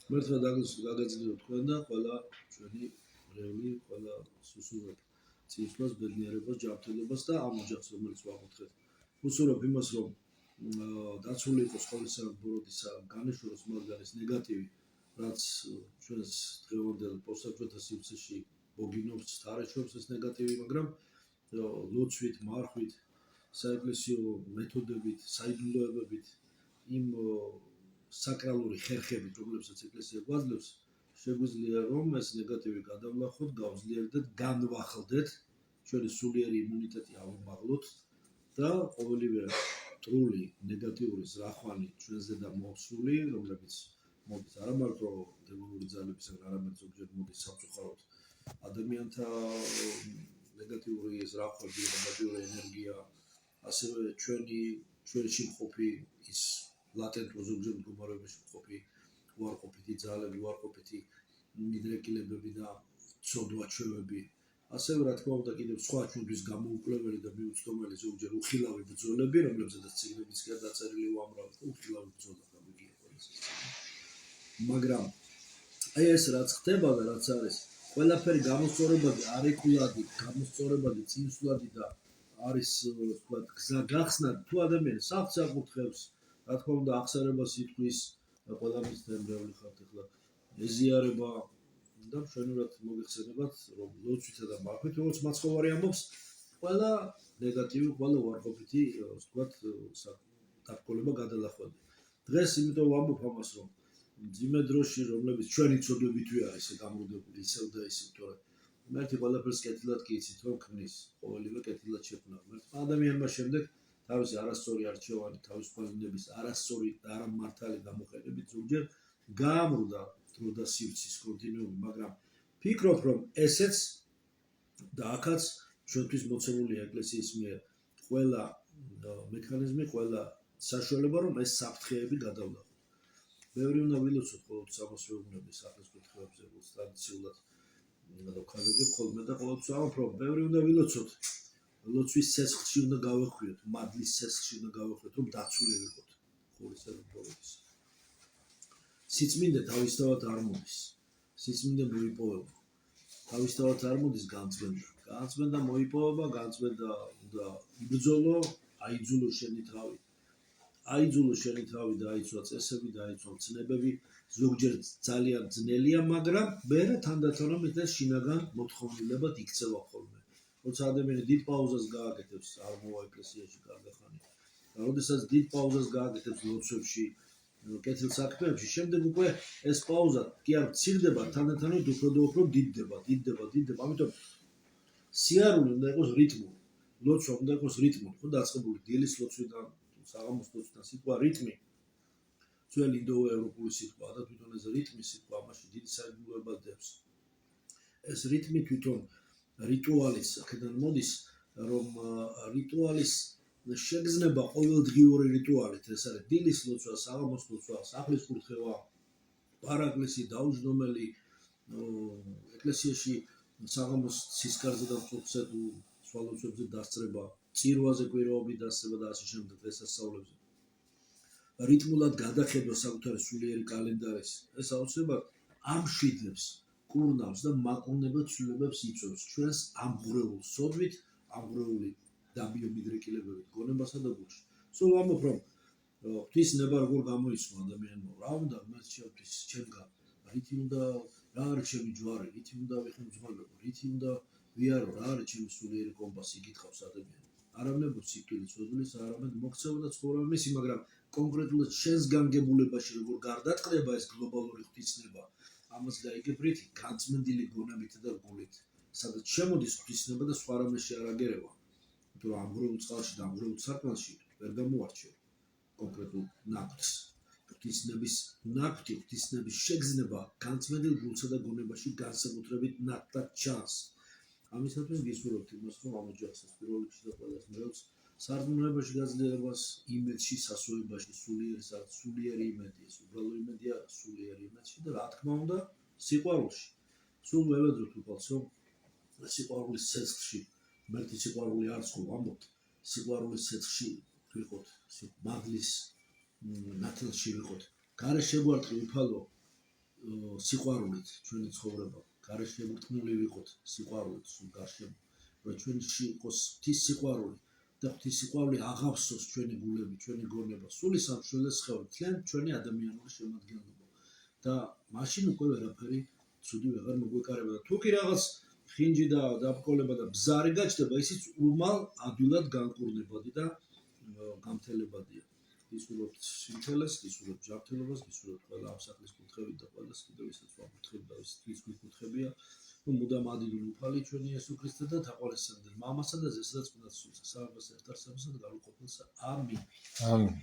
მართლა დაგაძლიერო თქვენ და ყველა ჩვენი რეული, ყველა სუსურებ წინსვლას, ბედნიერებას, ჯანმრთელობას და ამ ოჯახს, რომელიც ვაკუთხედ. უსურვებ იმას, რომ დაცული იყოს ყოველისა ბოროტისა, განეშოროს მაგალითად ეს ნეგატივი, რაც ჩვენს დღევანდელ პოსტსაბჭოთა სივრცეში მოგინობს, თარეშობს ეს ნეგატივი, მაგრამ ლოცვით, მარხვით, საეკლესიო მეთოდებით, საიდუმლოებებით, იმ საკრალური ხერხებით, რომლებსაც ეკლესია გვაძლევს, შეგვიძლია რომ ეს ნეგატივი გადავლახოთ, გავძლიერდეთ, განვახლდეთ, ჩვენი სულიერი იმუნიტეტი ავუმაღლოთ და ყოველივე მტრული ნეგატიური ზრახვანი ჩვენზე და მოსული, რომლებიც მოდის არა მარტო დემონური ძალებისგან, არამედ ზოგჯერ მოდის სამწუხაროდ ადამიანთა ნეგატიური ზრახვები, ნეგატიური ენერგია, ასევე ჩვენში მყოფი ის ლატენტურ ზოგჯერ მდგომარეობაში მყოფი უარყოფითი ძალები, უარყოფითი მიდრეკილებები და ცოდვაჩვევები. ასევე რა თქმა უნდა კიდევ სხვა ჩვენთვის გამოუკლებელი და მიუწვდომელი ზოგჯერ უხილავი ბრძოლები, რომლებზედაც წიგნებიცია დაწერილი უამრავი უხილავი ბრძოლა გამიგია ყველას. მაგრამ აი ეს რაც ხდება და რაც არის, ყველაფერი გამოსწორებადი, არეკულადი, გამოსწორებადი, წინსვლადი და არის თქვა გზა გახსნადი თუ ადამიანი საფრთხეს აკურთხებს, რა თქმა უნდა ახსარებას ითქვის ყველა მისთან ბევრი ხართ ახლა ეზიარება და მშვენივრად მოგეხსენებათ რომ ლოცვითა და მარხვით როგორც მაცხოვარი ამბობს ყველა ნეგატივი, ყველა უარყოფითი ვთქვათ დაბკოლება გადალახვედა. დღეს იმიტომ ვამბობ ამას რომ მძიმე დროში რომლებიც ჩვენი ცოდვებითვე არის გამრუდებული ისევ და ისევ, თორე მერტი ყველაფერს კეთილად კი იცით რომ ქმნის, ყოველივე კეთილად შექმნა. მერტ ადამიანმა შემდეგ თავისი არასწორი არჩევანი, თავისუფლების არასწორი და არამართალი გამოყენებით ზოგჯერ გაამრუდა დრო და სივრცის კონტინუუმი, მაგრამ ფიქრობ რომ ესეც და აქაც ჩვენთვის მოცემულია ეკლესიის მიერ ყველა მექანიზმი, ყველა საშუალება რომ ეს საფრთხეები გადავლახოთ. ბევრი უნდა ვილოცოთ ყოველთვის ამას ვეუბნები სახლის კითხვებზე, როგორც ტრადიციულად ვქადაგებ ხოლმე და ყოველთვის ამბობ რომ ბევრი უნდა ვილოცოთ. ლოცვის ცეცხლში უნდა გავეხვიოთ, მადლის ცეცხლში უნდა გავეხვიოთ, რომ დაცული ვიყოთ ხურისა და ბოროტის. სიწმინდე თავისთავად არ მოდის. სიწმინდე მოიპოვება. თავისთავად არ მოდის განწმენდა. განწმენდა მოიპოვება, განწმენდა უნდა იბრძოლო, აიძულო შენი თავი. აიძულო შენი თავი და აიცვა წესები და აიცვა ცნებები, ზოგჯერ ძალიან ძნელია, მაგრამ მერე თანდათანობით ეს შინაგან მოთხოვნილებად იქცევა ხოლმე. როცა ადამიანი დიდ პაუზას გააკეთებს, არ მოვა ეკლესიაში გარდახანი. და როდესაც დიდ პაუზას გააკეთებს ლოცვებში, კეთილ საქმეებში, შემდეგ უკვე ეს პაუზა კი არ მცირდება, თანდათანობით უფრო და უფრო დიდდება. ამიტომ სიარული უნდა იყოს რიტმული. ლოცვა უნდა იყოს რიტმული, ხო დაწყებული დილის ლოცვიდან, საღამოს ლოცვიდან, სიტყვა რიტმი. ძველი ინდოევროპული სიტყვაა და თვითონ ეს რიტმის სიტყვა ამაში დიდი საიდუმლოება დებს. ეს რიტმი თვითონ რიტუალის აქედან მოდის, რომ რიტუალის შეგრძნება ყოველდღიური რიტუალით, ეს არის დილის ლოცვა, საღამოს ლოცვა, სახლის კურთხევა, პარაკლისი, დაუჯდომელი, ეკლესიაში საღამოს სისკარზე და მწუხზე თუ სხვა ლოცვებზე დასწრება, წირვაზე კვირაობით დასწრება და ასე შემდეგ დღესასწაულებზე. რიტმულად გადახედვა საკუთარი სულიერი კალენდარის, ეს აუცილებლად ამშვიდებს, კურნავს და მაყურებელ ცვლილებებს იწვევს ჩვენს ამღვრეულ სოდვით, ამღვრეული დაბიომიდრეკილებებით გონებასა და გულში. სულ ამბობ რომ ღვთის ნება როგორ გამოისვა ადამიანმა, რა უნდა მას ჩემთვის, ჩემგან, რითი უნდა რა არის ჩემი ჯვარი, რითი უნდა ვიხმძღვანებო, რითი უნდა ვიარო, რა არის ჩემი სულიერი კომპასი, იკითხავს ადამიანი. არამედ სიკვდილის სოდვილის, არამედ მოქცევა და ცხოვრება მისი, მაგრამ კონკრეტულად შენს განგებულებაში როგორ გარდატყდება ეს გლობალური ღვთისნება, ამას გაიგებ რითი განწმენდილი გონებით და გულით, სადაც შემოდის ღვთისნება და სხვა რამეში არ აგერევა. იმიტომ რომ ამღვრეულ წყალში და ამღვრეულ სარკმელში ვერ გამოარჩევ კონკრეტულ ნაკვთს. ღვთისნების ნაკვთი, ღვთისნების შეგრძნება განწმენდილ გულსა და გონებაში განსაკუთრებით ნათლად ჩანს. ამისათვის გისურვებთ იმას, რომ ამ ოჯახს პირველ რიგში და ყველას მერევს სარწმუნოებაში გაძლიერებას, იმედში, სასუებაში, სულიერი იმედი, ეს უბრალო იმედია, სულიერი იმედში და რა თქმა უნდა, სიყვარულში. სულ მევედროთ უყალს, რომ სიყვარულის ცეცხლში, მერტი სიყვარული არც ხო ვამბობთ, სიყვარულის ცეცხლში ვიყოთ, მადლის ნათელში ვიყოთ. გარე შეგვარტყი უფალო, სიყვარულით ჩვენი ცხოვრება, გარშემო შემორტყმული ვიყოთ სიყვარულით სულ გარშემო, რომ ჩვენში იყოს ღვთის სიყვარული და ღვთის სიყვარული აღავსოს ჩვენი გულები, ჩვენი გონება, სული სამშველეს სხეული, თლიან ჩვენი ადამიანური შემადგენლობა და მაშინ უკვე ვერაფერი ცუდი ვეღარ მოგვეკარება და თუ კი რაღაც ხინჯი და დაბრკოლება და ბზარი გაჩნდება, ისიც უმალ ადვილად განკურნებადი და გამთელებადია. გისურვებთ სიმთელეს, გისურვებთ ჯანმრთელობას, გისურვებთ ყველა ამ სახლის კუთხევით და ყველას კიდევ ისაც ვაკუთხებთ და ვისთვის კუთხებია, რომ მუდამ ადიდულ უფალი ჩვენი იესო ქრისტე და თაყვანისმცემლ მამასა და ზესადაც ყვნას სულსა, სამებასა ერთ არსებასა და გაუყოფილსა. ამინ. ამინ.